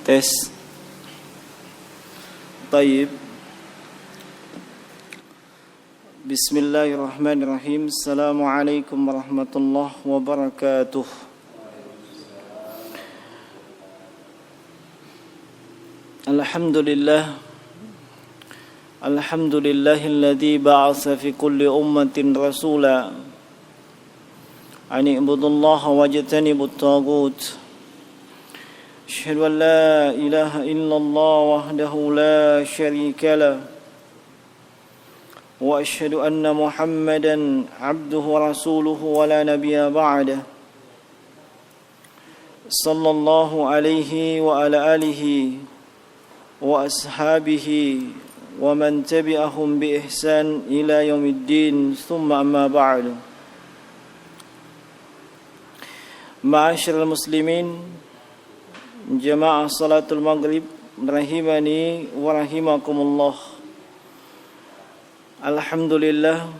Tes. Taib. Bismillahirrahmanirrahim. Assalamualaikum warahmatullahi wabarakatuh. Alhamdulillah. Alhamdulillahilladzi ba'atsa fi kulli ummatin rasula an i'budullaha wajtanibut taghut. Asyhadu an la ilaha illallah wahdahu la syarika lah. Wa asyhadu anna Muhammadan abduhu wa rasuluhu wa la nabiyya ba'dah. Sallallahu alaihi wa ala alihi wa ashabihi wa man tabi'ahum bi ihsan ila yaumiddin. Thumma amma ba'du. Ma'asyiral muslimin, jamaah salatul maghrib rahimani wa rahimakumullah. Alhamdulillah,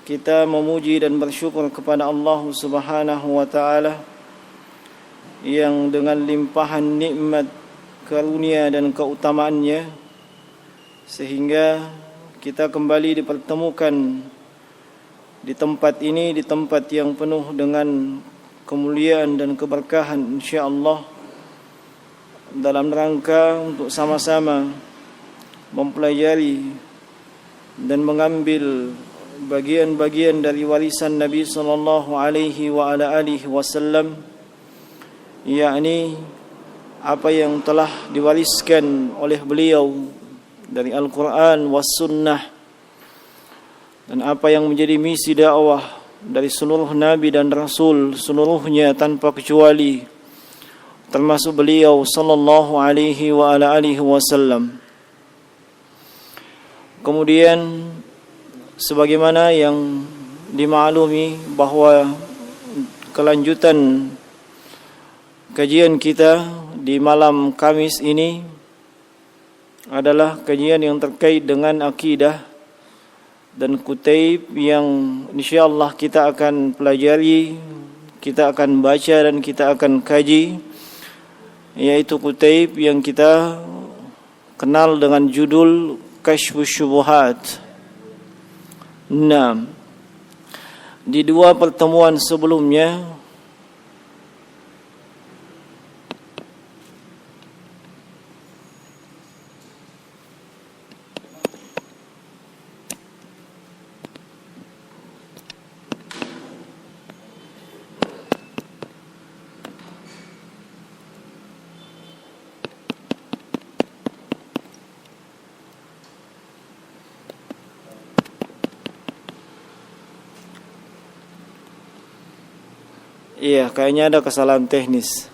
kita memuji dan bersyukur kepada Allah Subhanahu wa taala yang dengan limpahan nikmat, karunia dan keutamaannya sehingga kita kembali dipertemukan di tempat ini, di tempat yang penuh dengan kemuliaan dan keberkahan insyaallah, dalam rangka untuk sama-sama mempelajari dan mengambil bagian-bagian dari warisan Nabi sallallahu alaihi wa ala alihi wasallam, yakni apa yang telah diwariskan oleh beliau dari Al-Quran was sunnah, dan apa yang menjadi misi dakwah dari seluruh nabi dan rasul seluruhnya tanpa kecuali, termasuk beliau sallallahu alaihi wa ala alihi wasallam. Kemudian sebagaimana yang dimaklumi bahwa kelanjutan kajian kita di malam Kamis ini adalah kajian yang terkait dengan akidah dan kutaib yang insyaallah kita akan pelajari, kita akan baca dan kita akan kaji, yaitu kutaib yang kita kenal dengan judul Kashfus Syubuhat. Nah, di dua pertemuan sebelumnya iya, kayaknya ada kesalahan teknis.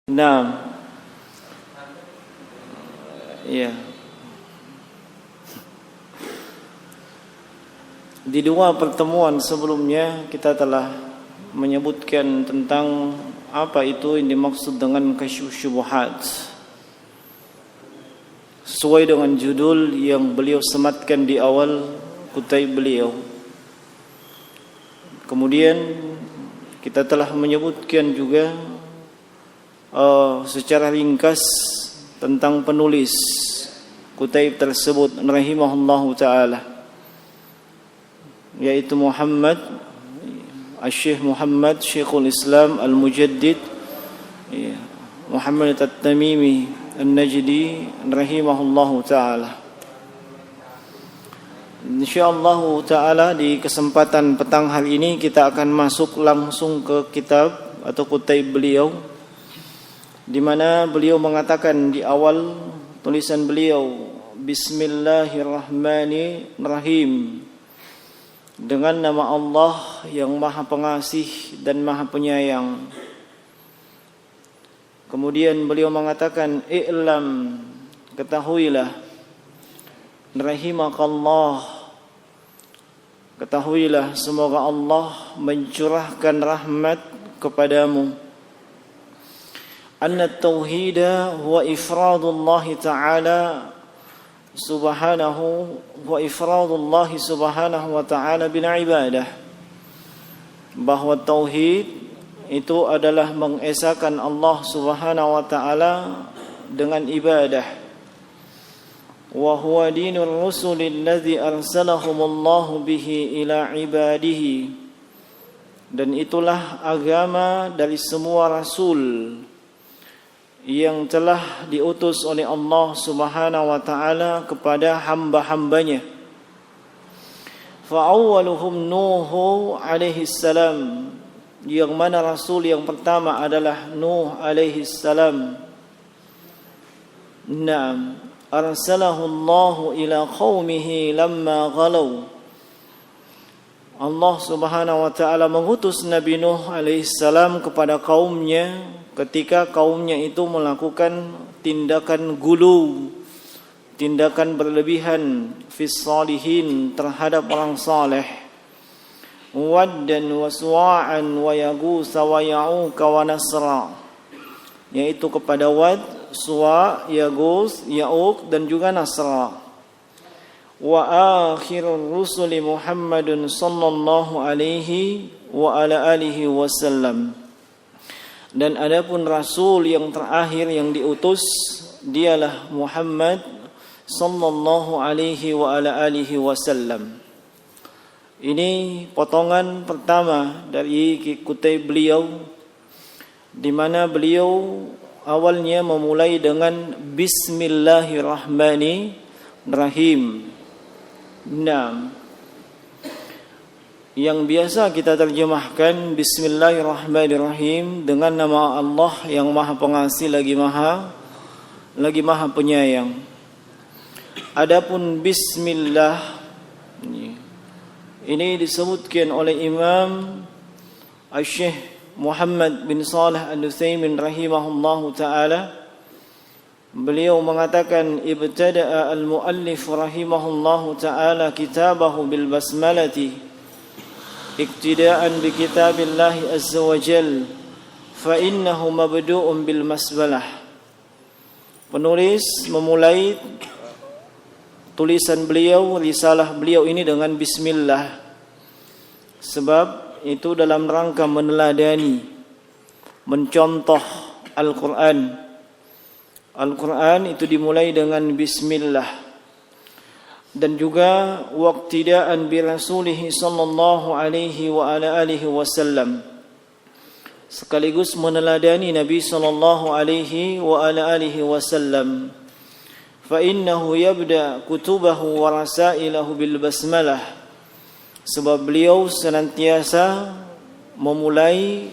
Nah, ya, di dua pertemuan sebelumnya kita telah menyebutkan tentang apa itu yang dimaksud dengan Kashfus Syubuhat, sesuai dengan judul yang beliau sematkan di awal kutaib beliau. Kemudian kita telah menyebutkan juga secara ringkas tentang penulis kutaib tersebut rahimahullahu taala, yaitu Syekh Muhammad Syekhul Islam Al-Mujaddid Muhammad At-Tamimi An-Najdi rahimahullahu taala. InsyaAllah ta'ala di kesempatan petang hari ini kita akan masuk langsung ke kitab atau kutub beliau, di mana beliau mengatakan di awal tulisan beliau, Bismillahirrahmanirrahim, dengan nama Allah yang Maha Pengasih dan Maha Penyayang. Kemudian beliau mengatakan, I'lam, ketahuilah, rahimakallah, ketahuilah semoga Allah mencurahkan rahmat kepadamu. Anna at-tauhida huwa ifradullah ta'ala subhanahu wa ifradullah subhanahu wa ta'ala bil ibadah. Bahwa tauhid itu adalah mengesahkan Allah subhanahu wa ta'ala dengan ibadah. Wa huwa dinur rusulil ladzi arsalahumullahu bihi ila ibadihi, dan itulah agama dari semua rasul yang telah diutus oleh Allah subhanahu wa ta'ala kepada hamba-hambanya. Fa awwaluhum Nuh alaihi salam, yang mana rasul yang pertama adalah Nuh alaihi salam. Naam, arsalahu Allah ila qaumihi lamma ghalau. Allah subhanahu wa ta'ala mengutus Nabi Nuh alaihissalam kepada kaumnya ketika kaumnya itu melakukan tindakan gulu, tindakan berlebihan fis salihin, terhadap orang saleh. Waddan wa suwa'an wa yaghus wa ya'uq wa nasra, yaitu kepada Wad, Suwa, Yaghus, Ya'uq dan juga Nasra. Wa akhirur rusuli Muhammadun sallallahu alaihi wa ala alihi wasallam. Dan adapun rasul yang terakhir yang diutus dialah Muhammad sallallahu alaihi wa ala alihi wasallam. Ini potongan pertama dari kutub beliau, di mana beliau awalnya memulai dengan Bismillahirrahmanirrahim. Nah, yang biasa kita terjemahkan Bismillahirrahmanirrahim dengan nama Allah yang Maha Pengasih lagi Maha Penyayang. Adapun Bismillah ini disebutkan oleh Imam Asy-Syaikh Muhammad bin Salih Al-Utsaimin rahimahullahu ta'ala. Beliau mengatakan, ibtada'a al-muallif rahimahullahu ta'ala kitabahu bil basmalati iktida'an bi kitabillahi azza wa jal, fa innahu mabdu'un bil masbalah. Penulis memulai tulisan beliau, risalah beliau ini dengan bismillah, sebab itu dalam rangka meneladani, mencontoh Al-Quran. Al-Quran itu dimulai dengan bismillah. Dan juga waqtidaan bi rasulih sallallahu alaihi wa ala alihi wasallam, sekaligus meneladani Nabi sallallahu alaihi wa ala alihi wasallam. Fa innahu yabda kutubahu wa rasailahu bil basmalah, sebab beliau senantiasa memulai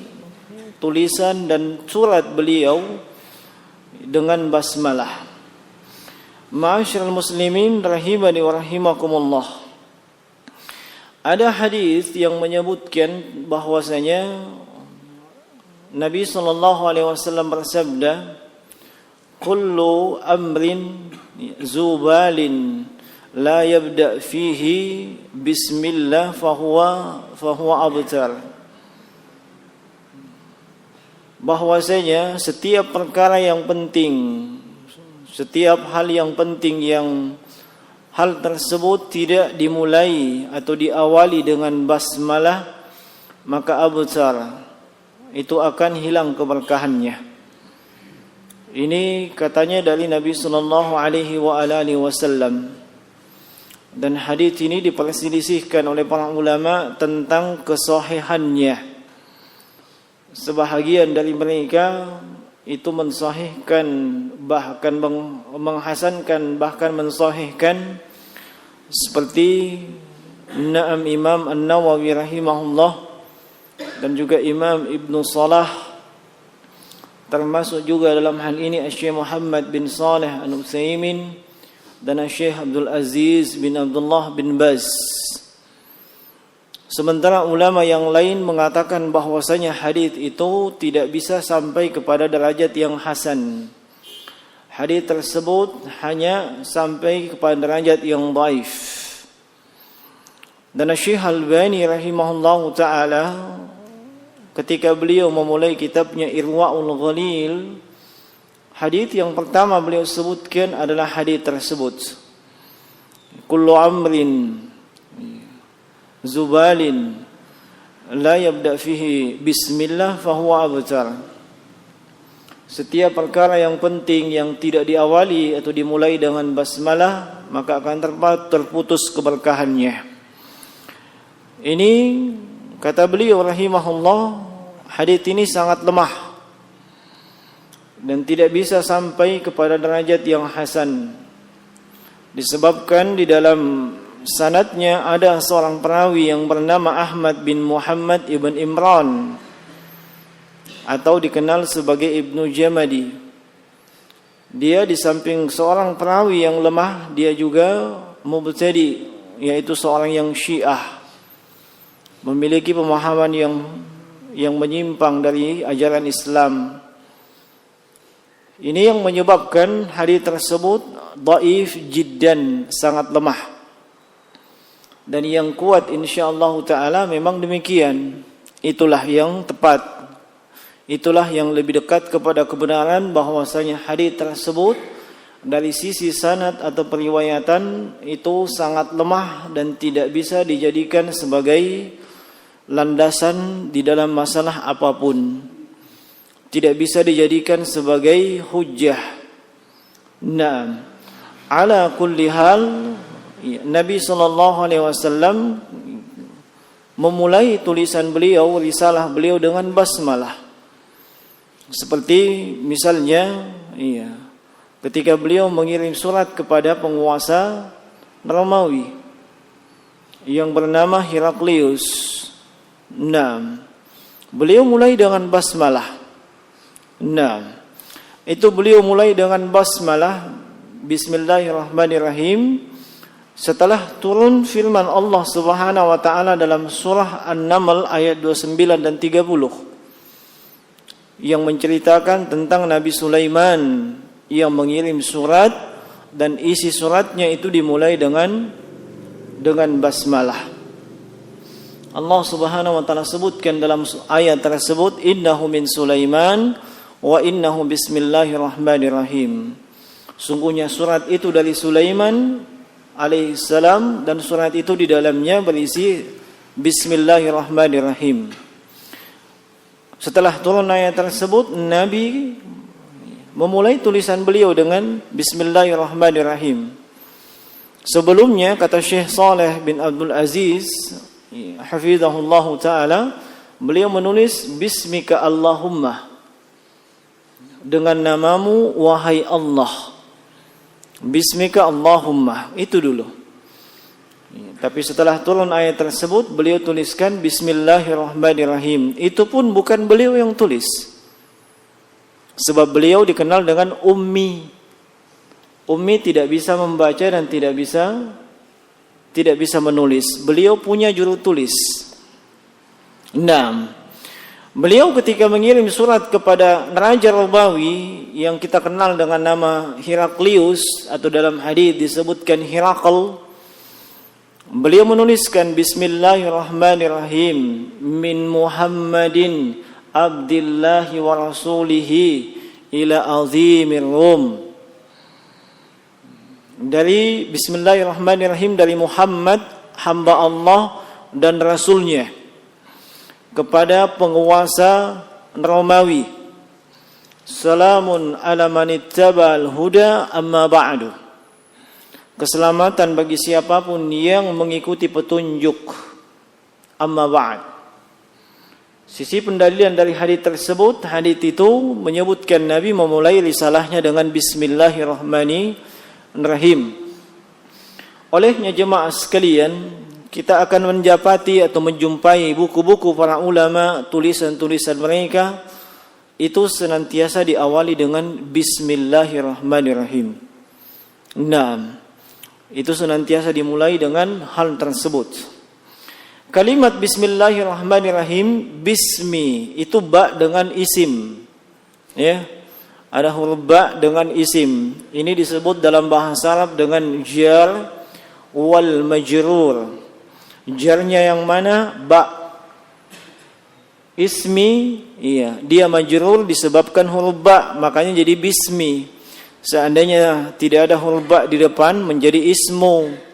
tulisan dan surat beliau dengan basmalah. Ma'asyiral muslimin rahimani wa rahimakumullah. Ada hadis yang menyebutkan bahwasanya Nabi sallallahu alaihi wasallam bersabda, kullu amrin zubalin la yabda fihi bismillah fahuwa abtar. Bahwasanya setiap perkara yang penting, setiap hal yang penting yang hal tersebut tidak dimulai atau diawali dengan basmalah, maka abtar, itu akan hilang keberkahannya. Ini katanya dari Nabi sallallahu alaihi wasallam. Dan hadis ini diperselisihkan oleh para ulama tentang kesahihannya. Sebahagian dari mereka itu mensahihkan, bahkan menghasankan, bahkan mensahihkan, seperti Imam An-Nawawi rahimahullah dan juga Imam Ibnu Salah, termasuk juga dalam hal ini Syekh Muhammad bin Saleh Al-Utsaimin dan Syekh Abdul Aziz bin Abdullah bin Baz. Sementara ulama yang lain mengatakan bahwasanya hadis itu tidak bisa sampai kepada derajat yang hasan. Hadis tersebut hanya sampai kepada derajat yang dhaif. Dan Syekh Al-Albani rahimahullahu taala ketika beliau memulai kitabnya Irwaul Ghalil, hadis yang pertama beliau sebutkan adalah hadis tersebut. Kullu amrin zubalin la yabda fihi bismillah fahuwa abtar. Setiap perkara yang penting yang tidak diawali atau dimulai dengan basmalah, maka akan terputus keberkahannya. Ini kata beliau rahimahullah, hadis ini sangat lemah dan tidak bisa sampai kepada derajat yang hasan, disebabkan di dalam sanadnya ada seorang perawi yang bernama Ahmad bin Muhammad ibn Imran atau dikenal sebagai Ibnu Jamadi. Dia di samping seorang perawi yang lemah, dia juga mubtadi, yaitu seorang yang Syiah, memiliki pemahaman yang menyimpang dari ajaran Islam. Ini yang menyebabkan hadis tersebut dhaif jiddan, sangat lemah. Dan yang kuat insyaallah taala memang demikian. Itulah yang tepat. Itulah yang lebih dekat kepada kebenaran, bahwasanya hadis tersebut dari sisi sanad atau periwayatan itu sangat lemah dan tidak bisa dijadikan sebagai landasan di dalam masalah apapun. Tidak bisa dijadikan sebagai hujjah. Nah, ala kulli hal, Nabi SAW memulai tulisan beliau, risalah beliau dengan basmalah. Seperti misalnya, ketika beliau mengirim surat kepada penguasa Romawi yang bernama Heraklius. Nah, beliau mulai dengan basmalah. Nah, itu beliau mulai dengan basmalah, Bismillahirrahmanirrahim. Setelah turun firman Allah Subhanahu wa taala dalam surah An-Naml ayat 29 dan 30 yang menceritakan tentang Nabi Sulaiman yang mengirim surat dan isi suratnya itu dimulai dengan basmalah. Allah Subhanahu wa taala sebutkan dalam ayat tersebut, innahu min Sulaiman wa innahu bismillahirrahmanirrahim. Sungguhnya surat itu dari Sulaiman alaihissalam, dan surat itu di dalamnya berisi bismillahirrahmanirrahim. Setelah turun ayat tersebut, Nabi memulai tulisan beliau dengan bismillahirrahmanirrahim. Sebelumnya, kata Syekh Saleh bin Abdul Aziz hafizahullah taala, beliau menulis bismika Allahumma, dengan namamu wahai Allah. Bismika Allahumma, itu dulu. Tapi setelah turun ayat tersebut, beliau tuliskan bismillahirrahmanirrahim. Itu pun bukan beliau yang tulis, sebab beliau dikenal dengan ummi. Ummi tidak bisa membaca dan tidak bisa menulis. Beliau punya juru tulis. Beliau ketika mengirim surat kepada Raja Romawi yang kita kenal dengan nama Heraklius, atau dalam hadis disebutkan Herakl, beliau menuliskan bismillahirrahmanirrahim min Muhammadin abdillahi wa rasulihi ila azimir Rum. Dari bismillahirrahmanirrahim, dari Muhammad hamba Allah dan rasulnya, kepada penguasa Romawi. Salamun ala man ittaba'al huda amma ba'du. Keselamatan bagi siapapun yang mengikuti petunjuk. Amma ba'd. Sisi pendalilan dari hadis tersebut, hadis itu menyebutkan Nabi memulai risalahnya dengan Bismillahirrahmanirrahim. Olehnya jemaah sekalian, kita akan menjapati atau menjumpai buku-buku para ulama, tulisan-tulisan mereka itu senantiasa diawali dengan Bismillahirrahmanirrahim. Nah, itu senantiasa dimulai dengan hal tersebut. Kalimat Bismillahirrahmanirrahim, bismi itu ba dengan isim, ya, ada huruf ba dengan isim. Ini disebut dalam bahasa Arab dengan jar wal majrur. Jarnya yang mana? Ba. Ismi, iya, dia majrur disebabkan huruf ba, makanya jadi bismi. Seandainya tidak ada huruf ba di depan menjadi ismu.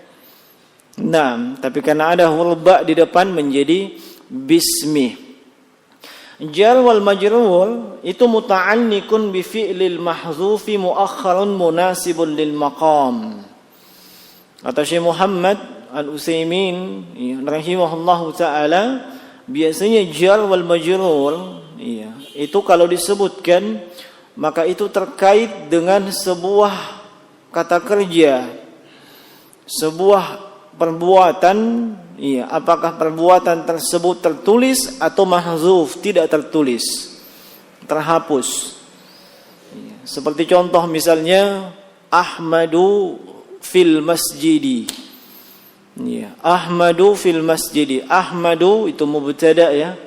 Nah, tapi karena ada huruf ba di depan menjadi bismi. Jar wal majrur itu muta'alliqun bi fi'lil mahzufi muakhkharun munasibun lil maqam. Kata Syekh Muhammad Al-Utsaimin rahimahullahu taala, biasanya jar wal majrur itu kalau disebutkan maka itu terkait dengan sebuah kata kerja, sebuah perbuatan, apakah perbuatan tersebut tertulis atau mahzuf, tidak tertulis, terhapus. Seperti contoh misalnya Ahmadu fil masjidi. Ahmadu fil masjidi. Ahmadu itu mubtada, ya.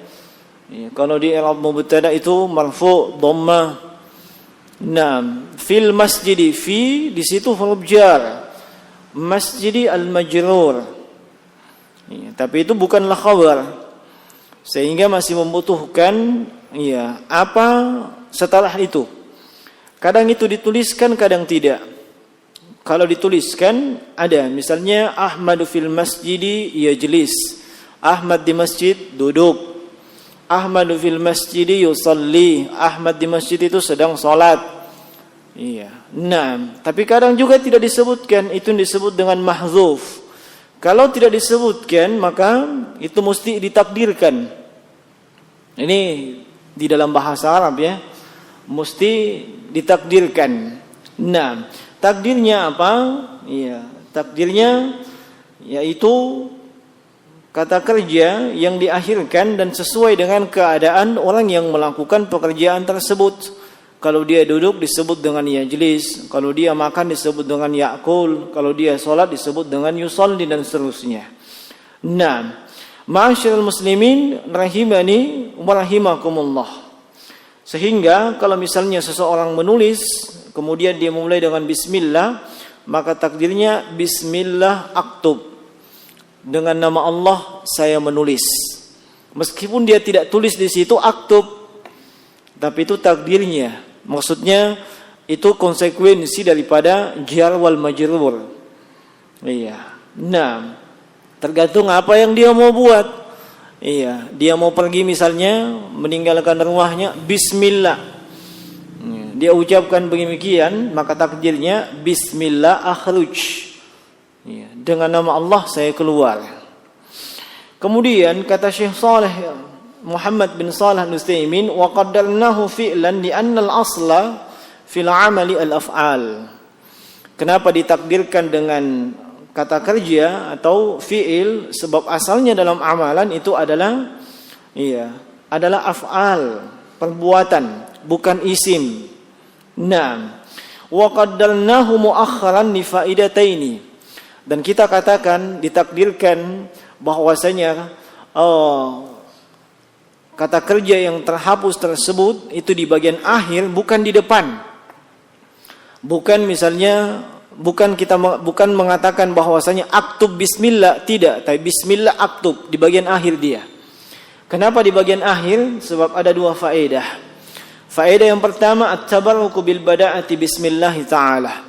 Kalau di i'rab mubtada itu marfu dhamma. Naam, fil masjidi, fi di situ huruf jar. Masjidi al-majrur. Tapi itu bukanlah khabar. Sehingga masih membutuhkan apa setelah itu. Kadang itu dituliskan, kadang tidak. Kalau dituliskan ada, misalnya Ahmadu fil masjidi yajlis. Ahmad di masjid duduk. Ahmadu fil masjidi yusalli. Ahmad di masjid itu sedang salat. Nah, tapi kadang juga tidak disebutkan, itu disebut dengan mahzuf. Kalau tidak disebutkan, maka itu mesti ditakdirkan. Ini di dalam bahasa Arab, ya, mesti ditakdirkan. Nah, takdirnya apa? Takdirnya yaitu kata kerja yang diakhirkan dan sesuai dengan keadaan orang yang melakukan pekerjaan tersebut. Kalau dia duduk disebut dengan yajlis, kalau dia makan disebut dengan ya'kul, kalau dia salat disebut dengan yusalli, dan seterusnya. Nah, ma'asyiral muslimin rahimani wa rahimakumullah. Sehingga kalau misalnya seseorang menulis kemudian dia memulai dengan bismillah, maka takdirnya bismillah aktub. Dengan nama Allah saya menulis. Meskipun dia tidak tulis di situ aktub, tapi itu takdirnya. Maksudnya itu konsekuensi daripada jar wal majrur. Nah, tergantung apa yang dia mau buat. Dia mau pergi misalnya meninggalkan rumahnya, bismillah. Dia ucapkan demikian, maka takdirnya bismillah akhruj. Dengan nama Allah saya keluar. Kemudian kata Syekh Saleh Muhammad bin Shalih Al-Utsaimin, wa qaddarnahu fi'lan li'anna al-asla fil 'amali al-af'al. Kenapa ditakdirkan dengan kata kerja atau fi'il? Sebab asalnya dalam amalan itu adalah adalah af'al, perbuatan, bukan isim. Nah, wa qaddarnahu mu'akhkharan li faidataini. Dan kita katakan ditakdirkan bahwasanya kata kerja yang terhapus tersebut itu di bagian akhir, bukan di depan. Bukan misalnya, bukan mengatakan bahwasanya aktub bismillah, tidak, tapi bismillah aktub di bagian akhir dia. Kenapa di bagian akhir? Sebab ada dua faedah. Faedah yang pertama, at-tabarruku bil bada'ati bismillah ta'ala.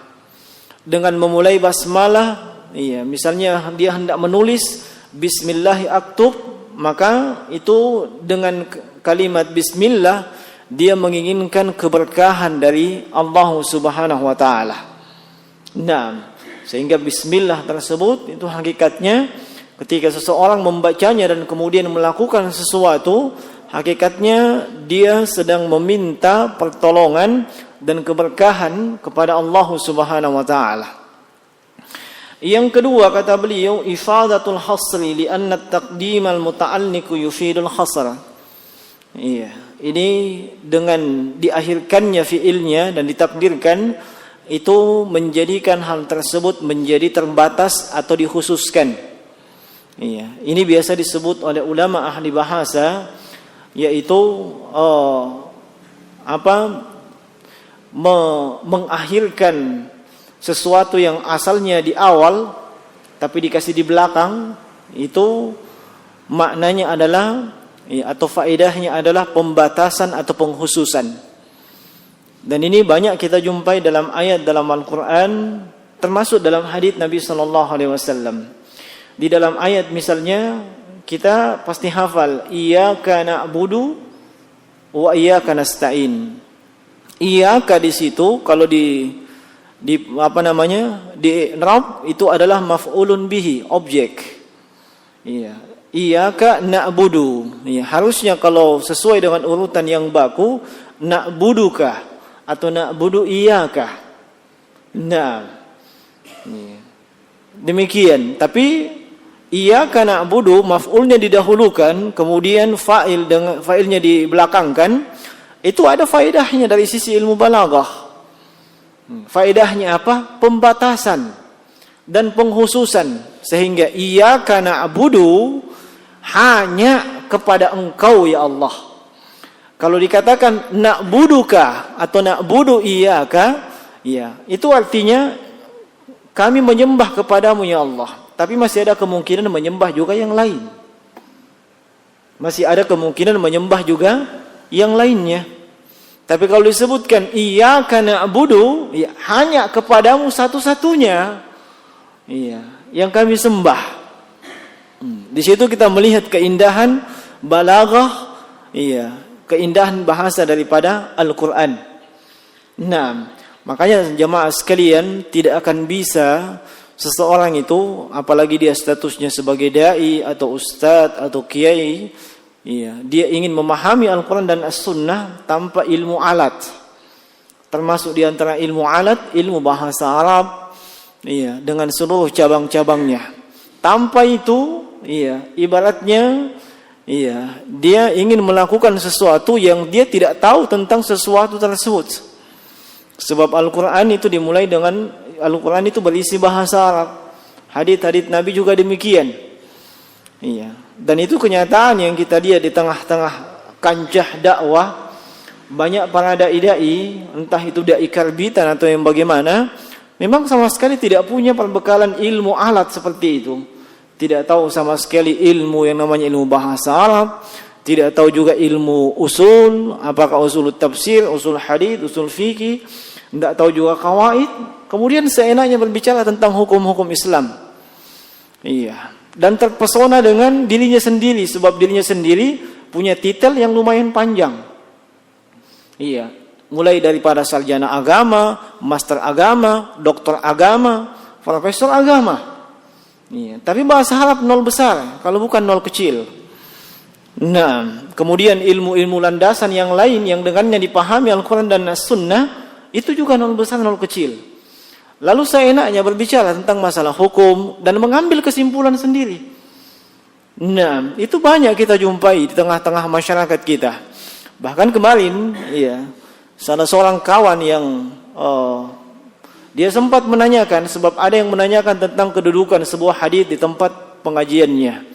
Dengan memulai basmalah, misalnya dia hendak menulis bismillah aktub, maka itu dengan kalimat bismillah dia menginginkan keberkahan dari Allah Subhanahu wa taala. Nah, sehingga bismillah tersebut itu hakikatnya ketika seseorang membacanya dan kemudian melakukan sesuatu, hakikatnya dia sedang meminta pertolongan dan keberkahan kepada Allah Subhanahu wa taala. Yang kedua kata beliau, ifadatul hasri li'anna at-taqdim al-muta'alliq yufidul hasra. Iya, ini dengan diakhirkannya fiilnya dan ditakdirkan itu menjadikan hal tersebut menjadi terbatas atau dikhususkan. Iya, ini biasa disebut oleh ulama ahli bahasa, yaitu mengakhirkan sesuatu yang asalnya di awal tapi dikasih di belakang. Itu maknanya adalah atau faedahnya adalah pembatasan atau pengkhususan. Dan ini banyak kita jumpai dalam ayat dalam Al-Quran, termasuk dalam hadits Nabi sallallahu alaihi wasallam. Di dalam ayat misalnya kita pasti hafal, iyyaka na'budu wa iyyaka nasta'in. Iyyaka di situ kalau di i'rab itu adalah maf'ulun bihi, objek. Iya. Iyyaka na'budu. Iya, harusnya kalau sesuai dengan urutan yang baku, na'buduka atau na'budu iyyaka. Nah. Demikian, tapi iyyaka na'budu maf'ulnya didahulukan, kemudian fa'ilnya dibelakangkan. Itu ada faedahnya dari sisi ilmu balaghah. Faedahnya apa? Pembatasan dan penghususan, sehingga iyyaka na'budu hanya kepada Engkau ya Allah. Kalau dikatakan na'buduka atau na'budu iyyaka, ya, itu artinya kami menyembah kepadamu ya Allah. Tapi masih ada kemungkinan menyembah juga yang lain. Masih ada kemungkinan menyembah juga yang lainnya. Tapi kalau disebutkan iyyaka na'budu, ya, hanya kepadamu satu-satunya, iya, yang kami sembah. Di situ kita melihat keindahan balaghah, iya, keindahan bahasa daripada Al-Quran. Nah, makanya jemaah sekalian, tidak akan bisa seseorang itu, apalagi dia statusnya sebagai dai atau ustadz atau kiai, iya, dia ingin memahami Al-Quran dan As-Sunnah tanpa ilmu alat. Termasuk di antara ilmu alat, ilmu bahasa Arab, iya, dengan seluruh cabang-cabangnya. Tanpa itu, iya, ibaratnya, iya, dia ingin melakukan sesuatu yang dia tidak tahu tentang sesuatu tersebut. Sebab Al-Quran itu dimulai dengan, Al-Quran itu berisi bahasa Arab. Hadits-hadits Nabi juga demikian. Iya. Dan itu kenyataan yang kita lihat di tengah-tengah kancah dakwah. Banyak para dai-dai, entah itu dai karbitan atau yang bagaimana, memang sama sekali tidak punya perbekalan ilmu alat seperti itu. Tidak tahu sama sekali ilmu yang namanya ilmu bahasa Arab, tidak tahu juga ilmu usul, apakah usul tafsir, usul hadits, usul fikih, tidak tahu juga qawaid. Kemudian seenaknya berbicara tentang hukum-hukum Islam. Iya. Dan terpesona dengan dirinya sendiri, sebab dirinya sendiri punya titel yang lumayan panjang. Iya. Mulai daripada sarjana agama, master agama, doktor agama, profesor agama. Iya. Tapi bahasa Arab nol besar, kalau bukan nol kecil. Nah, kemudian ilmu-ilmu landasan yang lain yang dengannya dipahami Al-Quran dan As-Sunnah, itu juga nol besar, nol kecil. Lalu seenaknya berbicara tentang masalah hukum dan mengambil kesimpulan sendiri. Nah, itu banyak kita jumpai di tengah-tengah masyarakat kita. Bahkan kemarin, iya, salah seorang kawan yang dia sempat menanyakan, sebab ada yang menanyakan tentang kedudukan sebuah hadis di tempat pengajiannya,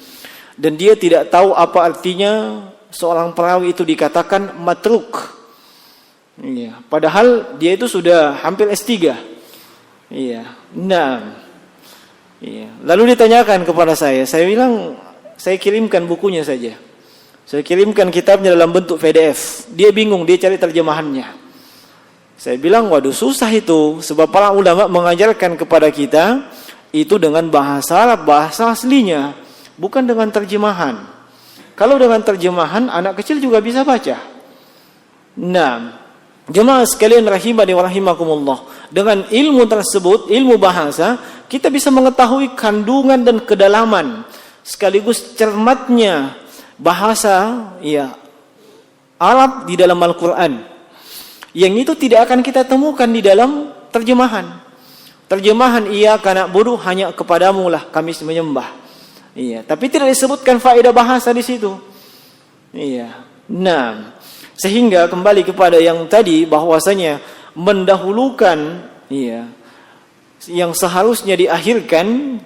dan dia tidak tahu apa artinya seorang perawi itu dikatakan matruk. Iya, padahal dia itu sudah hampir S3. Iya. Nah, iya. Lalu ditanyakan kepada saya bilang, saya kirimkan bukunya saja. Saya kirimkan kitabnya dalam bentuk PDF. Dia bingung, dia cari terjemahannya. Saya bilang, waduh susah itu, sebab para ulama mengajarkan kepada kita itu dengan bahasa Arab, bahasa aslinya, bukan dengan terjemahan. Kalau dengan terjemahan, anak kecil juga bisa baca. Nah, jemaah sekalian rahimani wa rahimakumullah, dengan ilmu tersebut, ilmu bahasa, kita bisa mengetahui kandungan dan kedalaman sekaligus cermatnya bahasa, ya, Arab di dalam Al-Quran. Yang itu tidak akan kita temukan di dalam terjemahan. Terjemahan iyyaka na'budu, hanya kepadamu lah kami menyembah. Iya, tapi tidak disebutkan faedah bahasa di situ. Iya. Nah, sehingga kembali kepada yang tadi bahwasanya mendahulukan yang seharusnya diakhirkan,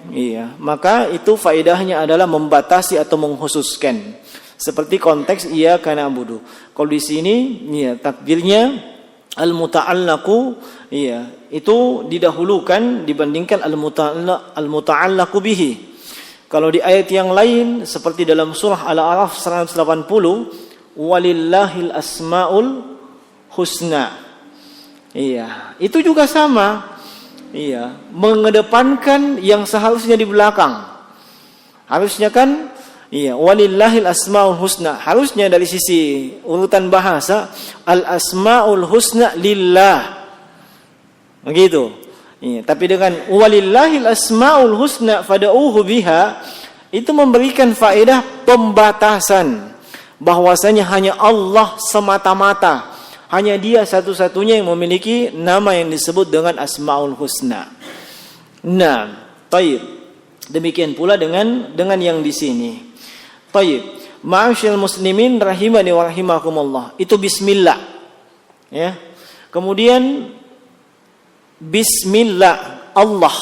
maka itu faedahnya adalah membatasi atau mengkhususkan. Seperti konteks iyyaka na'budu. Kalau di sini takdirnya al-muta'allaqu itu didahulukan dibandingkan al-muta'allaqu bihi. Kalau di ayat yang lain seperti dalam surah Al-A'raf 180, walillahil asmaul husna. Itu juga sama. Mengedepankan yang seharusnya di belakang. Harusnya kan walillahil asmaul husna. Harusnya dari sisi urutan bahasa al asmaul husna lillah. Begitu. Tapi dengan walillahil asmaul husna fad'uuhu biha, itu memberikan faedah pembatasan bahwasanya hanya Allah semata-mata, hanya Dia satu-satunya yang memiliki nama yang disebut dengan asmaul husna. Nah, taib. Demikian pula dengan yang di sini. Taib. Ma'asyiral muslimin rahimani wa rahimakumullah. Itu bismillah. Ya. Kemudian bismillah, Allah.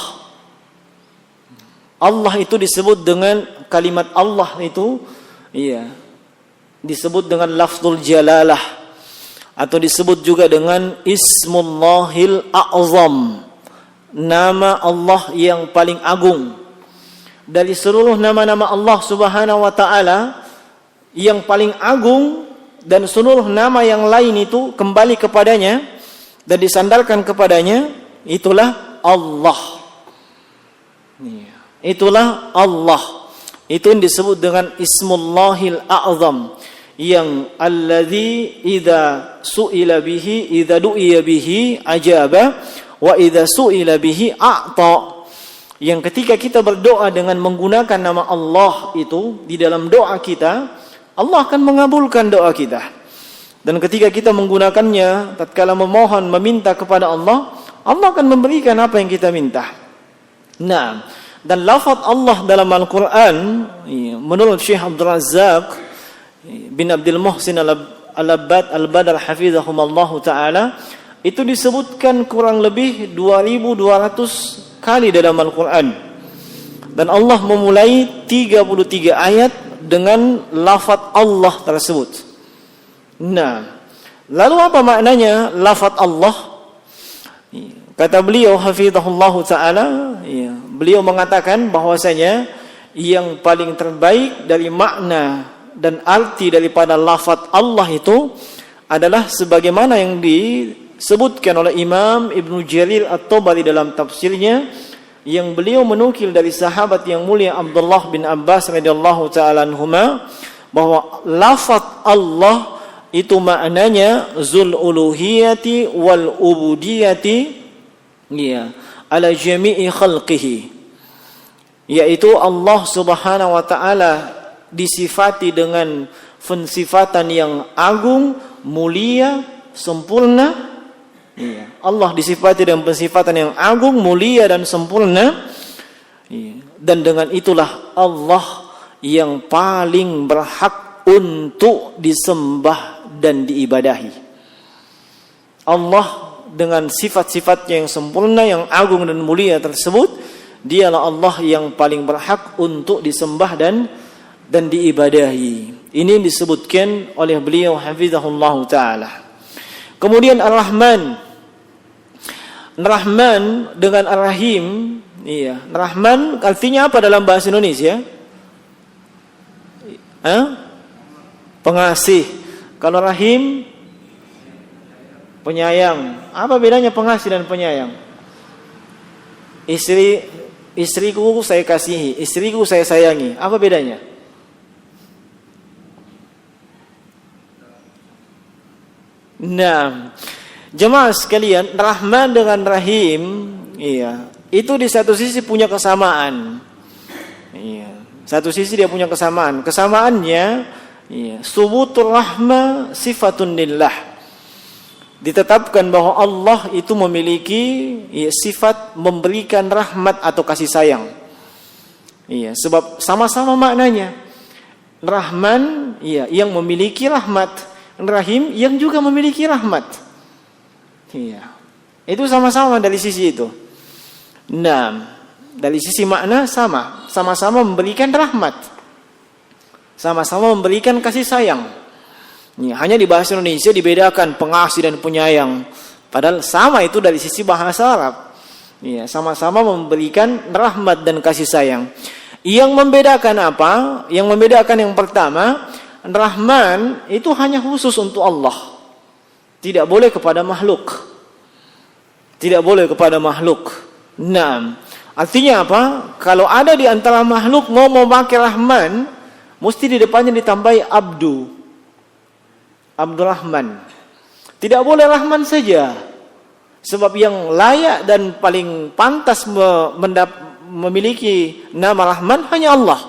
Allah itu disebut dengan kalimat Allah itu disebut dengan lafzul jalalah atau disebut juga dengan ismullahil a'zam, nama Allah yang paling agung. Dari seluruh nama-nama Allah Subhanahu wa taala, yang paling agung dan seluruh nama yang lain itu kembali kepadanya dan disandarkan kepadanya, itulah Allah. Itulah Allah. Itu yang disebut dengan ismullahil a'zam, yang alladzi idza su'ila bihi idza du'iya bihi ajaba wa idza su'ila bihi a'ta. Yang ketika kita berdoa dengan menggunakan nama Allah itu di dalam doa kita, Allah akan mengabulkan doa kita. Dan ketika kita menggunakannya tatkala memohon meminta kepada Allah, Allah akan memberikan apa yang kita minta. Nah, dan lafaz Allah dalam Al-Quran menurut Syekh Abdul Razzaq bin Abdul Muhsin Al-Abbad Al-Badr hafizahumallahu ta'ala, itu disebutkan kurang lebih 2200 kali dalam Al-Quran. Dan Allah memulai 33 ayat dengan lafaz Allah tersebut. Nah, lalu apa maknanya lafaz Allah? Kata beliau hafizahullahu ta'ala, beliau mengatakan bahwasanya yang paling terbaik dari makna dan arti daripada lafaz Allah itu adalah sebagaimana yang disebutkan oleh Imam Ibnu Jarir At-Tabari dalam tafsirnya, yang beliau menukil dari sahabat yang mulia Abdullah bin Abbas radhiyallahu ta'ala anhuma, bahwa lafaz Allah itu maknanya zul uluhiyati wal ubudiyati ala jami'i khalqihi, yaitu Allah Subhanahu wa ta'ala disifati dengan pensifatan yang agung, mulia, sempurna. Allah disifati dengan pensifatan yang agung, mulia dan sempurna. Dan dengan itulah Allah yang paling berhak untuk disembah dan diibadahi. Allah dengan sifat-sifatnya yang sempurna, yang agung dan mulia tersebut, dialah Allah yang paling berhak untuk disembah dan diibadahi. Ini disebutkan oleh beliau hafizahullah ta'ala. Kemudian Ar-Rahman. Rahman dengan Ar-Rahim. Rahman artinya apa dalam bahasa Indonesia? Pengasih. Kalau Rahim, penyayang. Apa bedanya pengasih dan penyayang? Istriku saya kasihi, istriku saya sayangi. Apa bedanya? Nah, jemaah sekalian, Rahman dengan Rahim, itu di satu sisi punya kesamaan. Satu sisi dia punya kesamaan. Kesamaannya, Iya, subutur rahmah sifatun lillah. Ditetapkan bahwa Allah itu memiliki sifat memberikan rahmat atau kasih sayang. Iya, sebab sama-sama maknanya. Rahman, iya, yang memiliki rahmat. Rahim yang juga memiliki rahmat. Iya. Itu sama-sama dari sisi itu. Nah, dari sisi makna sama-sama memberikan rahmat. Sama-sama memberikan kasih sayang. Ya, hanya di bahasa Indonesia dibedakan pengasih dan penyayang. Padahal sama itu dari sisi bahasa Arab. Ya, sama-sama memberikan rahmat dan kasih sayang. Yang membedakan apa? Yang membedakan yang pertama, Rahman itu hanya khusus untuk Allah. Tidak boleh kepada makhluk. Tidak boleh kepada makhluk. Nah, artinya apa? Kalau ada di antara makhluk mau memakai Rahman, mesti di depannya ditambahi Abdurrahman. Tidak boleh Rahman saja. Sebab yang layak dan paling pantas memiliki nama Rahman hanya Allah.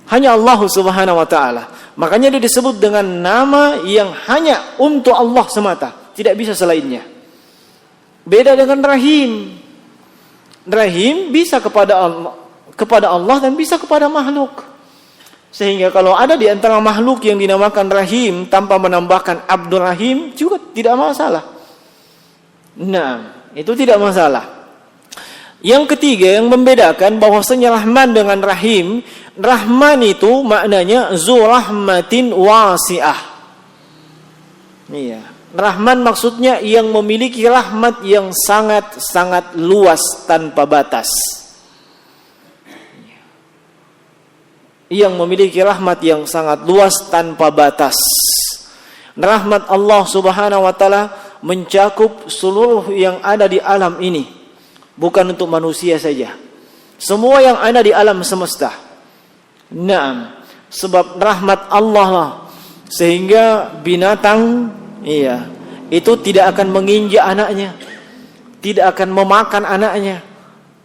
Hanya Allah Subhanahu wa taala. Makanya dia disebut dengan nama yang hanya untuk Allah semata, tidak bisa selainnya. Beda dengan Rahim. Rahim bisa kepada Allah dan bisa kepada makhluk. Sehingga kalau ada di antara makhluk yang dinamakan Rahim tanpa menambahkan Abdul Rahim juga tidak masalah. Nah, itu tidak masalah. Yang ketiga yang membedakan bahwasanya Rahman dengan Rahim, Rahman itu maknanya zu rahmatin wasi'ah. Iya. Rahman maksudnya yang memiliki rahmat yang sangat-sangat luas tanpa batas. Yang memiliki rahmat yang sangat luas tanpa batas. Rahmat Allah Subhanahu wa taala mencakup seluruh yang ada di alam ini, bukan untuk manusia saja. Semua yang ada di alam semesta. Naam, sebab rahmat Allah lah sehingga binatang itu tidak akan menginjak anaknya, tidak akan memakan anaknya,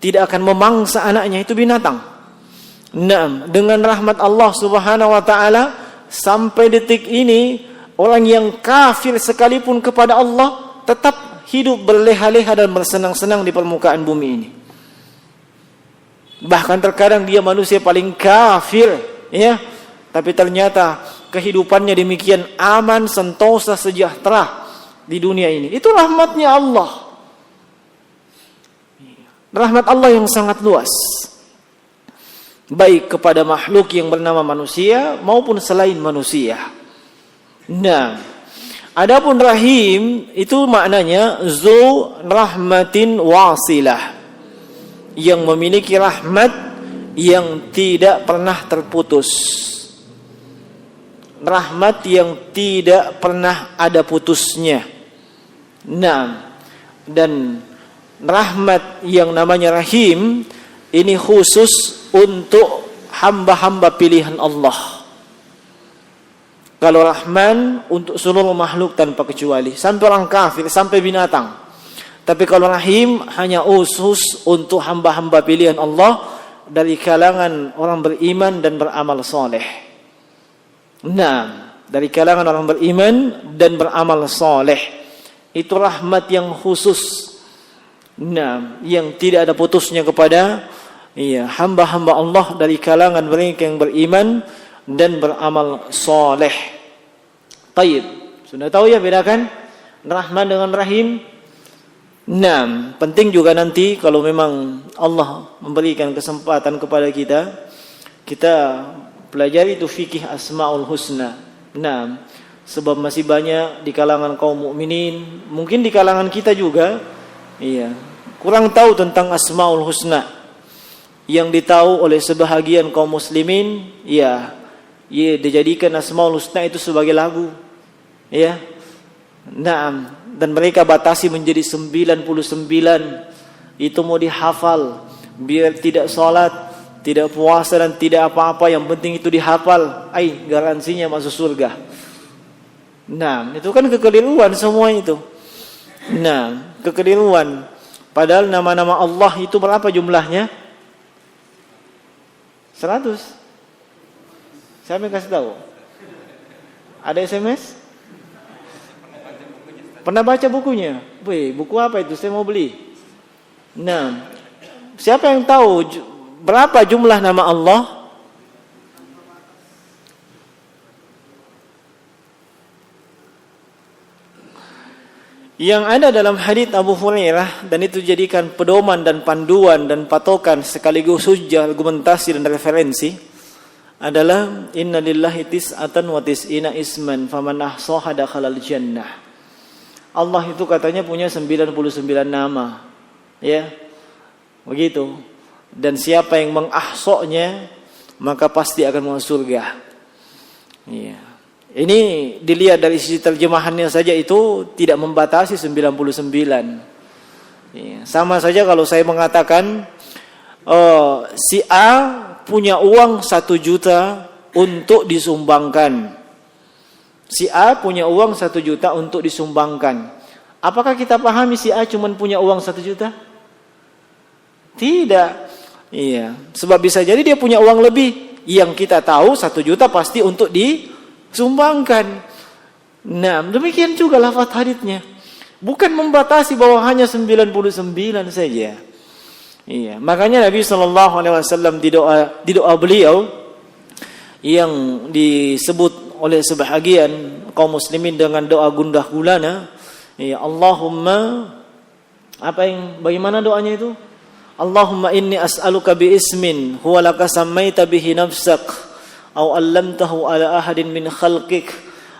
tidak akan memangsa anaknya, itu binatang. Naam, dengan rahmat Allah Subhanahu wa taala sampai detik ini orang yang kafir sekalipun kepada Allah tetap hidup berleha-leha dan bersenang-senang di permukaan bumi ini. Bahkan terkadang dia manusia paling kafir, ya, tapi ternyata kehidupannya demikian aman, sentosa, sejahtera di dunia ini. Itu rahmatnya Allah. Rahmat Allah yang sangat luas. Baik kepada makhluk yang bernama manusia maupun selain manusia. Nah, adapun Rahim itu maknanya zu rahmatin wasilah, yang memiliki rahmat yang tidak pernah terputus. Rahmat yang tidak pernah ada putusnya. Nah, dan rahmat yang namanya Rahim ini khusus untuk hamba-hamba pilihan Allah. Kalau Rahman untuk seluruh makhluk tanpa kecuali, sampai orang kafir, sampai binatang. Tapi kalau Rahim hanya khusus untuk hamba-hamba pilihan Allah dari kalangan orang beriman dan beramal soleh. Nah, dari kalangan orang beriman dan beramal soleh, itu rahmat yang khusus. Nah, yang tidak ada putusnya kepada hamba-hamba Allah dari kalangan mereka yang beriman dan beramal soleh. Taib, sudah tahu ya bedakan Rahman dengan Rahim? Nah, penting juga nanti kalau memang Allah memberikan kesempatan kepada kita pelajari itu fikih Asmaul Husna. Nah, sebab masih banyak di kalangan kaum mukminin, mungkin di kalangan kita juga, kurang tahu tentang Asmaul Husna. Yang ditahu oleh sebahagian kaum muslimin, dijadikan Asmaul Husna itu sebagai lagu. Ya. Nah, dan mereka batasi menjadi 99. Itu mau dihafal, biar tidak sholat, tidak puasa dan tidak apa-apa, yang penting itu dihafal. Garansinya masuk surga. Nah, itu kan kekeliruan semua itu. Nah, kekeliruan. Padahal nama-nama Allah itu berapa jumlahnya? 100. Siapa yang kasih tahu? Ada SMS? Pernah baca bukunya? Wih, buku apa itu? Saya mau beli. Nah, siapa yang tahu berapa jumlah nama Allah? Yang ada dalam hadits Abu Hurairah, dan itu jadikan pedoman dan panduan dan patokan sekaligus hujjah, argumentasi dan referensi, adalah inna lillahi tis'atan wa tis'ina isman faman ahsaha dakhalal jannah. Allah itu katanya punya 99 nama. Ya. Begitu. Dan siapa yang mengahsoknya maka pasti akan masuk surga. Iya. Ini dilihat dari sisi terjemahannya saja itu tidak membatasi 99. Iya. Sama saja kalau saya mengatakan si A punya uang 1 juta untuk disumbangkan. Si A punya uang 1 juta untuk disumbangkan. Apakah kita pahami si A cuma punya uang 1 juta? Tidak. Iya. Sebab bisa jadi dia punya uang lebih. Yang kita tahu 1 juta pasti untuk disumbangkan. Nah, demikian juga lafaz haditsnya. Bukan membatasi bahwa hanya 99 saja. Iya. Makanya Nabi SAW di doa beliau yang disebut oleh sebahagian kaum muslimin dengan doa gundah gulana, ya Allahumma, bagaimana doanya itu? Allahumma inni as'aluka bi ismin huwa laka sammaita bihi nafsak aw 'allamtahu ala ahadin min khalqik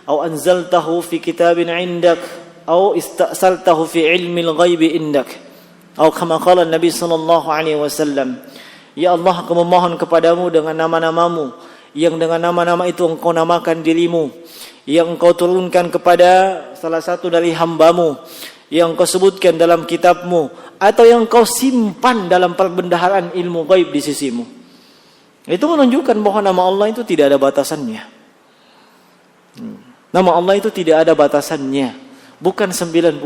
aw anzaltahu fi kitabin 'indak aw ista'saltahu fi 'ilmil ghaibi indak aw kama qala Nabi sallallahu alaihi wasallam. Ya Allah, aku memohon kepadamu dengan nama-namamu yang dengan nama-nama itu engkau namakan dirimu, yang engkau turunkan kepada salah satu dari hambamu, yang engkau sebutkan dalam kitabmu, atau yang engkau simpan dalam perbendaharaan ilmu gaib di sisimu. Itu menunjukkan bahwa nama Allah itu tidak ada batasannya. Nama Allah itu tidak ada batasannya. Bukan 99.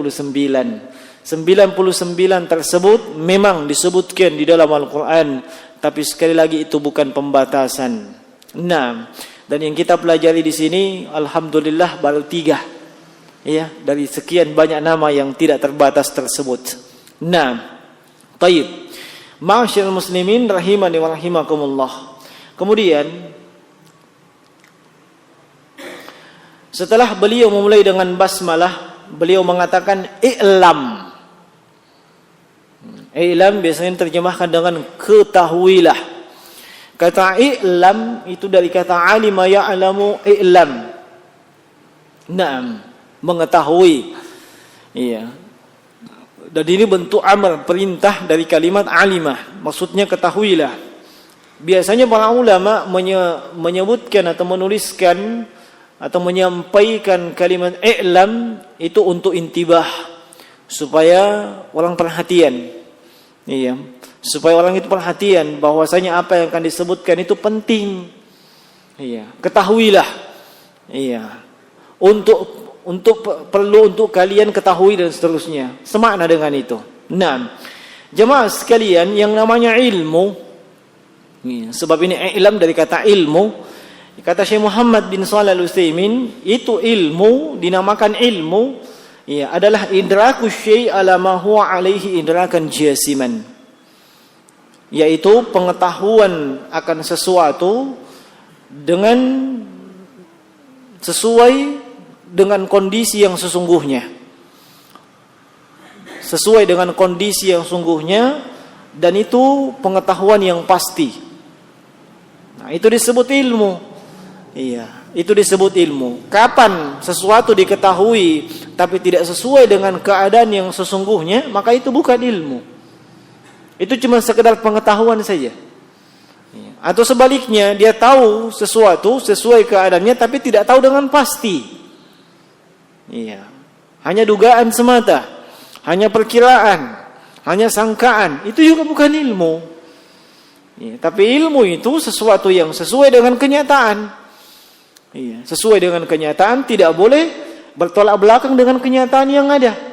99 tersebut memang disebutkan di dalam Al-Quran, tapi sekali lagi itu bukan pembatasan. Nah, dan yang kita pelajari di sini alhamdulillah baru 3. Ya, dari sekian banyak nama yang tidak terbatas tersebut. Nah, taib. Ma'asyiral muslimin rahimani wa rahimakumullah. Kemudian setelah beliau memulai dengan basmalah, beliau mengatakan i'lam. I'lam biasanya terjemahkan dengan ketahuilah. Kata i'lam itu dari kata alima ya'lamu i'lam. Naam, mengetahui. Iya. Dan ini bentuk amar, perintah dari kalimat alimah. Maksudnya ketahuilah. Biasanya para ulama menyebutkan atau menuliskan atau menyampaikan kalimat i'lam itu untuk intibah, supaya orang perhatian. Iya. Supaya orang itu perhatian bahwasanya apa yang akan disebutkan itu penting. Iya, ketahuilah. Iya. Perlu untuk kalian ketahui dan seterusnya. Semakna dengan itu. Nah, jemaah sekalian, yang namanya ilmu, sebab ini ilm dari kata ilmu. Kata Syekh Muhammad bin Shalih Al-Utsaimin, itu ilmu dinamakan ilmu, ya, adalah idraku syai' ala ma huwa alaihi idrakan jasiman. Yaitu pengetahuan akan sesuatu sesuai dengan kondisi yang sesungguhnya. Sesuai dengan kondisi yang sungguhnya, dan itu pengetahuan yang pasti. Nah, itu disebut ilmu. Iya, itu disebut ilmu. Kapan sesuatu diketahui tapi tidak sesuai dengan keadaan yang sesungguhnya, maka itu bukan ilmu. Itu cuma sekedar pengetahuan saja. Atau sebaliknya, dia tahu sesuatu sesuai keadaannya tapi tidak tahu dengan pasti. Iya. Hanya dugaan semata, hanya perkiraan, hanya sangkaan. Itu juga bukan ilmu. Iya. Tapi ilmu itu sesuatu yang sesuai dengan kenyataan. Iya. Sesuai dengan kenyataan, tidak boleh bertolak belakang dengan kenyataan yang ada.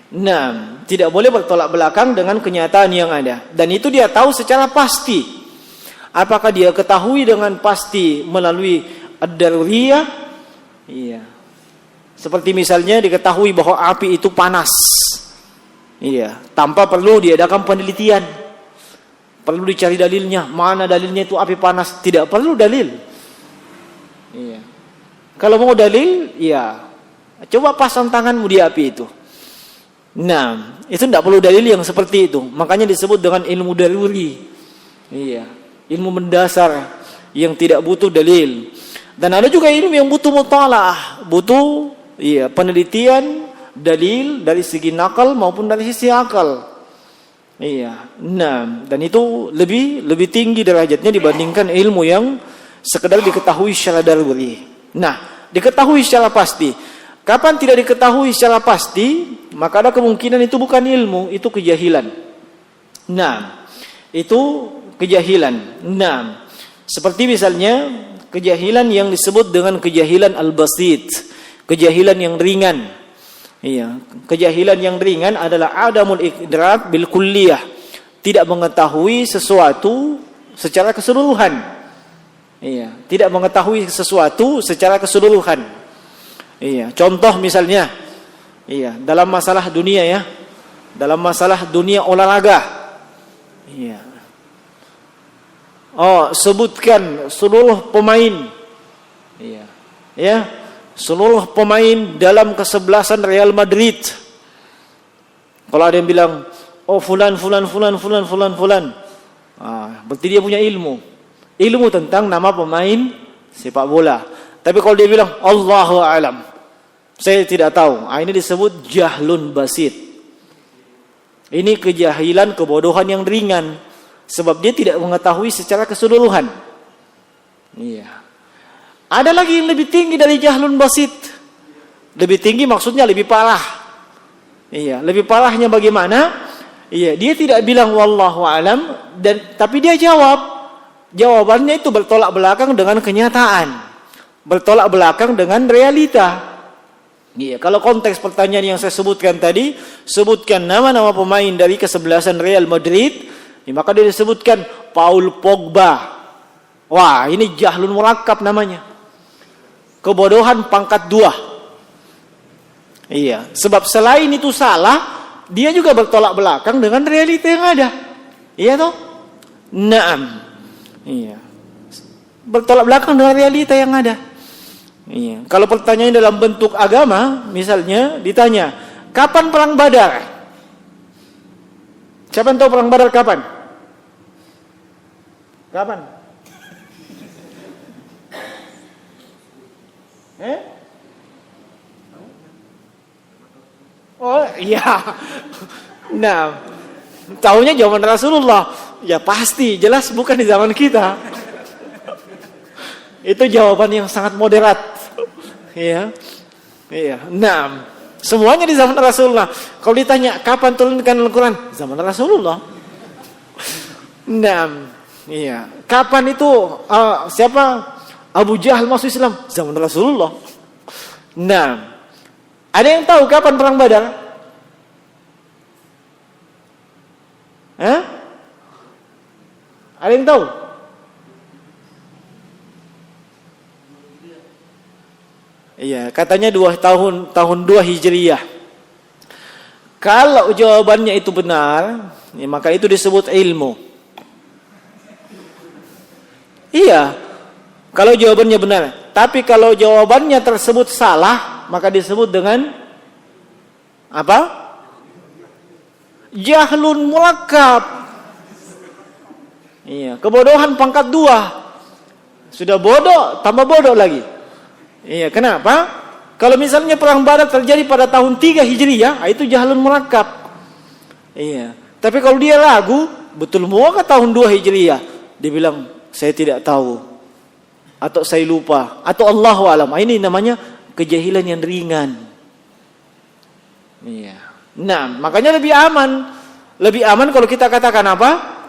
Nah, tidak boleh bertolak belakang dengan kenyataan yang ada. Dan itu dia tahu secara pasti. Apakah dia ketahui dengan pasti melalui ad-daruriyah? Iya. Seperti misalnya diketahui bahwa api itu panas. Iya, tanpa perlu diadakan penelitian. Perlu dicari dalilnya, mana dalilnya itu api panas? Tidak perlu dalil. Iya. Kalau mau dalil, ya coba pasang tanganmu di api itu. Nah, itu tidak perlu dalil yang seperti itu. Makanya disebut dengan ilmu daruri. Iya, ilmu mendasar yang tidak butuh dalil. Dan ada juga ilmu yang butuh mutalaah, butuh penelitian, dalil dari segi nakal maupun dari sisi akal. Iya. Nah, dan itu lebih tinggi derajatnya dibandingkan ilmu yang sekedar diketahui secara daruri. Nah, diketahui secara pasti. Kapan tidak diketahui secara pasti, maka ada kemungkinan itu bukan ilmu, itu kejahilan. Nah, itu kejahilan. Nah, seperti misalnya kejahilan yang disebut dengan kejahilan al-basit, kejahilan yang ringan. Iya, kejahilan yang ringan adalah adamul idrak bil kulliyah, tidak mengetahui sesuatu secara keseluruhan. Iya, tidak mengetahui sesuatu secara keseluruhan. Iya, contoh misalnya, dalam masalah dunia ya, dalam masalah dunia olahraga. Iya. Oh, sebutkan seluruh pemain. Iya. Ya, seluruh pemain dalam kesebelasan Real Madrid. Kalau ada yang bilang, oh fulan. Berarti dia punya ilmu tentang nama pemain sepak bola. Tapi kalau dia bilang Allahu a'lam, saya tidak tahu, ini disebut jahlun basit. Ini kejahilan, kebodohan yang ringan, sebab dia tidak mengetahui secara keseluruhan. Iya. Ada lagi yang lebih tinggi dari jahlun basit. Lebih tinggi maksudnya lebih parah. Iya, lebih parahnya bagaimana? Iya, dia tidak bilang wallahu a'lam, tapi dia jawab. Jawabannya itu bertolak belakang dengan kenyataan. Bertolak belakang dengan realita. Iya, kalau konteks pertanyaan yang saya sebutkan tadi, sebutkan nama-nama pemain dari kesebelasan Real Madrid, maka dia disebutkan Paul Pogba. Wah, ini jahlun murakkab namanya. Kebodohan pangkat 2. Iya, sebab selain itu salah, dia juga bertolak belakang dengan realita yang ada. Iya toh? Naam. Iya. Bertolak belakang dengan realita yang ada. Iya. Kalau pertanyaan dalam bentuk agama, misalnya ditanya, kapan perang Badar? Siapa yang tahu perang Badar kapan? Kapan? Oh iya. Nah, tahunya zaman Rasulullah. Ya pasti, jelas bukan di zaman kita. Itu jawaban yang sangat moderat. Iya. Nah, semuanya di zaman Rasulullah. Kalau ditanya kapan turunkan Al-Quran, zaman Rasulullah. Nah, iya. Kapan itu siapa Abu Jahal masuk Islam? Zaman Rasulullah. Nah, ada yang tahu kapan perang Badar? Ada yang tahu? Iya, katanya tahun 2 Hijriyah. Kalau jawabannya itu benar, maka itu disebut ilmu. Iya, kalau jawabannya benar. Tapi kalau jawabannya tersebut salah, maka disebut dengan apa? Jahlun murakkab. Iya, kebodohan pangkat 2. Sudah bodoh, tambah bodoh lagi. Iya, kenapa? Kalau misalnya perang Badar terjadi pada tahun 3 Hijriyah, itu jahlun murakkab. Iya. Tapi kalau dia ragu, betul mau ke tahun 2 Hijriyah? Dia bilang, saya tidak tahu. Atau saya lupa. Atau Allahu a'lam. Ini namanya kejahilan yang ringan. Iya. Nah, makanya lebih aman. Lebih aman kalau kita katakan apa?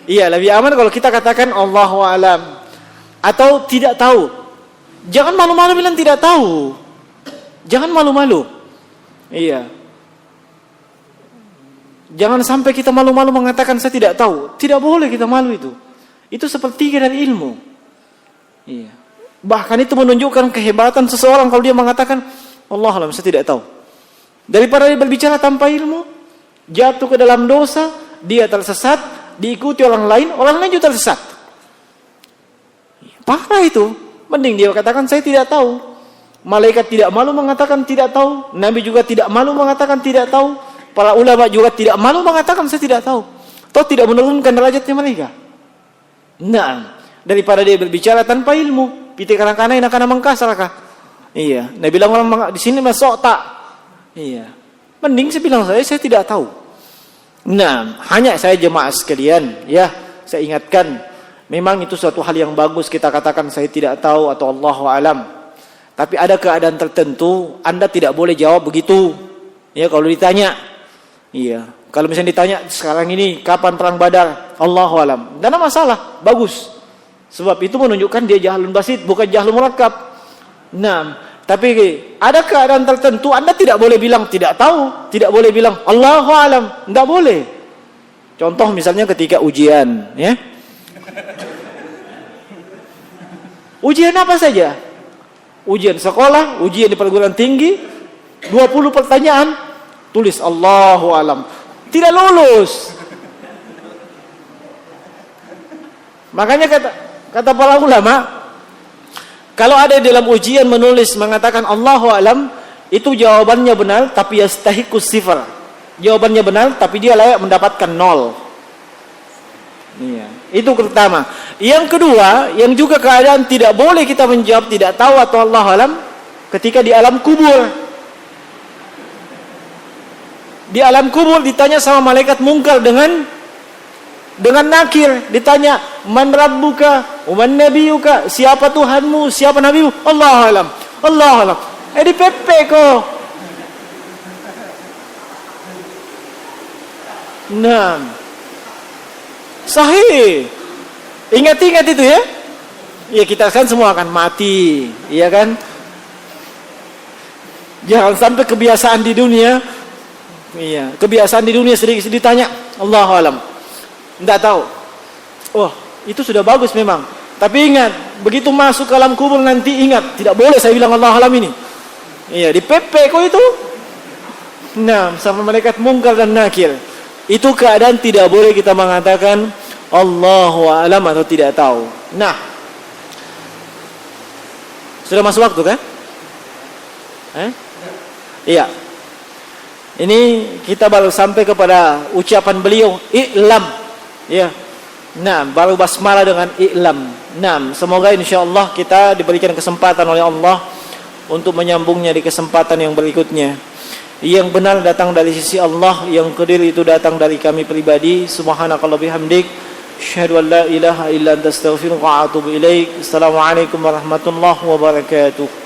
Iya, lebih aman kalau kita katakan Allahu a'lam atau tidak tahu. Jangan malu-malu bilang tidak tahu. Jangan malu-malu. Iya. Jangan sampai kita malu-malu mengatakan saya tidak tahu. Tidak boleh kita malu itu. Itu sepertiga dari ilmu. Iya. Bahkan itu menunjukkan kehebatan seseorang kalau dia mengatakan Allah alam saya tidak tahu. Daripada dia berbicara tanpa ilmu, jatuh ke dalam dosa, dia tersesat, diikuti orang lain juga tersesat. Parah itu. Mending dia katakan saya tidak tahu. Malaikat tidak malu mengatakan tidak tahu. Nabi juga tidak malu mengatakan tidak tahu. Para ulama juga tidak malu mengatakan saya tidak tahu. Atau tidak menurunkan derajatnya mereka. Nah, daripada dia berbicara tanpa ilmu, piti kanak-kanak enak mengkasarkah? Iya. Nabi bilang orang di sini masuk tak. Iya. Mending saya bilang saya tidak tahu. Nah, hanya saya jemaah sekalian, ya, saya ingatkan, memang itu suatu hal yang bagus kita katakan saya tidak tahu atau Allahu alam. Tapi ada keadaan tertentu Anda tidak boleh jawab begitu. Ya, kalau ditanya. Iya. Kalau misalnya ditanya sekarang ini kapan perang Badar? Allahu alam. Tidak ada masalah, bagus. Sebab itu menunjukkan dia jahlun basit, bukan jahlun murakkab. Nah, tapi ada keadaan tertentu Anda tidak boleh bilang tidak tahu, tidak boleh bilang Allahu alam, tidak boleh. Contoh misalnya ketika ujian, ya. Ujian apa saja? Ujian sekolah, ujian di perguruan tinggi, 20 pertanyaan, tulis Allahu alam. Tidak lulus. Makanya kata para ulama, kalau ada dalam ujian menulis mengatakan Allahu alam, itu jawabannya benar tapi yastahiqus sifar. Jawabannya benar tapi dia layak mendapatkan 0. Iya, itu pertama. Yang kedua, yang juga keadaan tidak boleh kita menjawab tidak tahu atau Allahu alam ketika di alam kubur. Di alam kubur ditanya sama malaikat mungkar dengan nakir, ditanya man rabbuka wa man nabiyuka, siapa Tuhanmu, siapa nabimu? Allahu alam. Allahu alam. Di PP kok. Nah, sahih. Ingat-ingat itu ya. Ya kita kan semua akan mati, iya kan? Jangan sampai kebiasaan di dunia. Iya, kebiasaan di dunia sedikit ditanya, Allahu alam. Enggak tahu. Oh, itu sudah bagus memang. Tapi ingat, begitu masuk ke alam kubur nanti ingat, tidak boleh saya bilang Allahu alam ini. Iya, di PP kok itu. Nah, sama malaikat mungkar dan nakir. Itu keadaan tidak boleh kita mengatakan Allahu a'lam atau tidak tahu. Nah, sudah masuk waktu kan? Iya. Ini kita baru sampai kepada ucapan beliau i'lam. Ya. Nah, baru basmalah dengan i'lam. Nah, semoga insyaallah kita diberikan kesempatan oleh Allah untuk menyambungnya di kesempatan yang berikutnya. Yang benar datang dari sisi Allah, yang keliru itu datang dari kami pribadi. Subhanakallah bihamdik, asyhadu an la ilaha illa anta astaghfiruka wa atubu ilaik. Assalamualaikum warahmatullahi wabarakatuh.